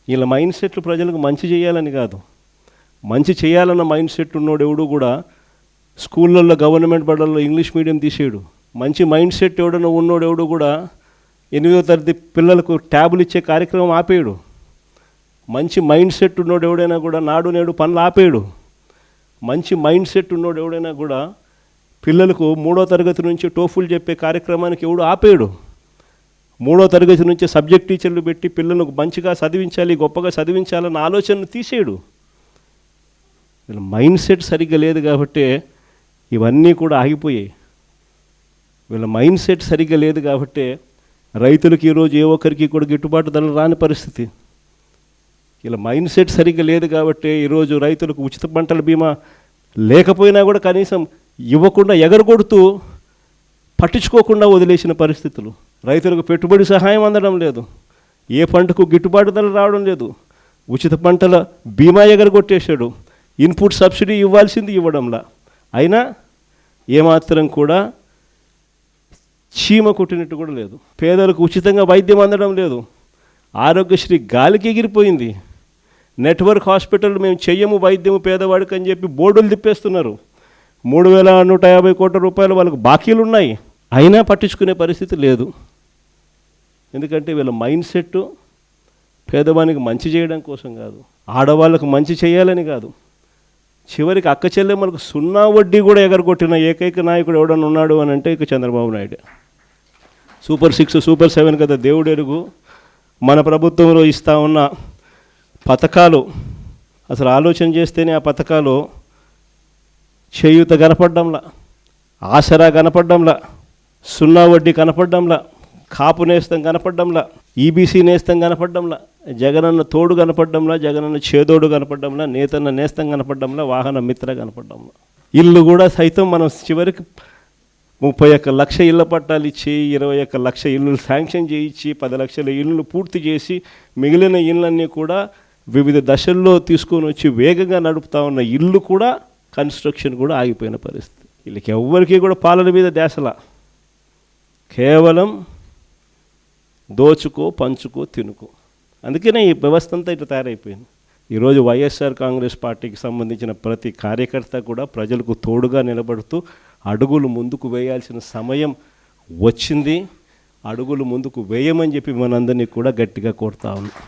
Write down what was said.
వీళ్ళ మైండ్ సెట్లు ప్రజలకు మంచి చేయాలని కాదు, మంచి చేయాలన్న మైండ్ సెట్ ఉన్నోడు ఎవడు కూడా స్కూళ్ళల్లో గవర్నమెంట్ బడుల్లో ఇంగ్లీష్ మీడియం తీసేయడు. మంచి మైండ్ సెట్ ఎవడన్నా ఉన్నోడు ఎవడు కూడా 8వ తరగతి పిల్లలకు ట్యాబులు ఇచ్చే కార్యక్రమం ఆపేయడు. మంచి మైండ్ సెట్ ఉన్నోడు ఎవడైనా కూడా నాడు నేడు పనులు ఆపేయడు. మంచి మైండ్ సెట్ ఉన్నోడు ఎవడైనా కూడా పిల్లలకు 3వ తరగతి నుంచి టోఫుల్ చెప్పే కార్యక్రమానికి ఎవడు ఆపేయడు. 3వ తరగతి నుంచి సబ్జెక్ట్ టీచర్లు పెట్టి పిల్లలకు మంచిగా చదివించాలి, గొప్పగా చదివించాలన్న ఆలోచనను తీసేయడు. వీళ్ళ మైండ్ సెట్ సరిగ్గా లేదు కాబట్టి ఇవన్నీ కూడా ఆగిపోయాయి. వీళ్ళ మైండ్ సెట్ సరిగ్గా లేదు కాబట్టి రైతులకు ఈరోజు ఏ ఒక్కరికి కూడా గిట్టుబాటు ధరలు రాని పరిస్థితి. ఇలా మైండ్ సెట్ సరిగ్గా లేదు కాబట్టి ఈరోజు రైతులకు ఉచిత పంటల బీమా లేకపోయినా కూడా కనీసం ఇవ్వకుండా ఎగరగొడుతూ పట్టించుకోకుండా వదిలేసిన పరిస్థితులు. రైతులకు పెట్టుబడి సహాయం అందడం లేదు, ఏ పంటకు గిట్టుబాటు ధరలు రావడం లేదు, ఉచిత పంటల బీమా ఎగరగొట్టేశాడు, ఇన్పుట్ సబ్సిడీ ఇవ్వాల్సింది ఇవ్వడంలా, అయినా ఏమాత్రం కూడా చీమ కొట్టినట్టు కూడా లేదు. పేదలకు ఉచితంగా వైద్యం అందడం లేదు, ఆరోగ్యశ్రీ గాలికి ఎగిరిపోయింది. నెట్వర్క్ హాస్పిటల్ మేము చెయ్యము వైద్యము పేదవాడికి అని చెప్పి బోర్డులు తిప్పేస్తున్నారు. 3,150 కోట్ల రూపాయలు వాళ్ళకు బాకీలు ఉన్నాయి, అయినా పట్టించుకునే పరిస్థితి లేదు. ఎందుకంటే వీళ్ళ మైండ్ సెట్ పేదవానికి మంచి చేయడం కోసం కాదు, ఆడవాళ్ళకు మంచి చేయాలని కాదు. చివరికి అక్క చెల్లెమ్మలకు 0 వడ్డీ కూడా ఎగరగొట్టిన ఏకైక నాయకుడు ఎవడన్నా ఉన్నాడు అని అంటే ఇక చంద్రబాబు నాయుడు. సూపర్ 6, సూపర్ 7 కదా దేవుడు ఎరుగు. మన ప్రభుత్వంలో ఇస్తూ ఉన్న పథకాలు అసలు ఆలోచన చేస్తేనే ఆ పథకాలు చేయూత కనపడ్డంలా, ఆసరా కనపడ్డంలా, 0 వడ్డీ కనపడ్డంలా, కాపు నేస్తం కనపడ్డంలా, ఈబీసీ నేస్తం కనపడ్డంలా, జగనన్న తోడు కనపడ్డంలా, జగనన్న చేదోడు కనపడ్డంలా, నేతన్న నేస్తం కనపడ్డంలా, వాహన మిత్ర కనపడ్డంలా. ఇల్లు కూడా సైతం మనం చివరికి 31 లక్ష ఇళ్ళ పట్టాలు ఇచ్చి 21 లక్ష ఇల్లు శాంక్షన్ చేయించి 10 లక్షల ఇళ్ళు పూర్తి చేసి మిగిలిన ఇళ్ళన్నీ కూడా వివిధ దశల్లో తీసుకొని వచ్చి వేగంగా నడుపుతా ఉన్న ఇల్లు కూడా కన్స్ట్రక్షన్ కూడా ఆగిపోయిన పరిస్థితి. వీళ్ళకి ఎవ్వరికీ కూడా పాలన మీద ధ్యాసలా, కేవలం దోచుకో పంచుకో తినుకో. అందుకనే ఈ వ్యవస్థ అంతా ఇట్లా తయారైపోయింది. ఈరోజు వైఎస్ఆర్ కాంగ్రెస్ పార్టీకి సంబంధించిన ప్రతి కార్యకర్త కూడా ప్రజలకు తోడుగా నిలబడుతూ అడుగులు ముందుకు వేయాల్సిన సమయం వచ్చింది. అడుగులు ముందుకు వేయమని చెప్పి మనందరినీ కూడా గట్టిగా కోరుతా ఉన్నాం.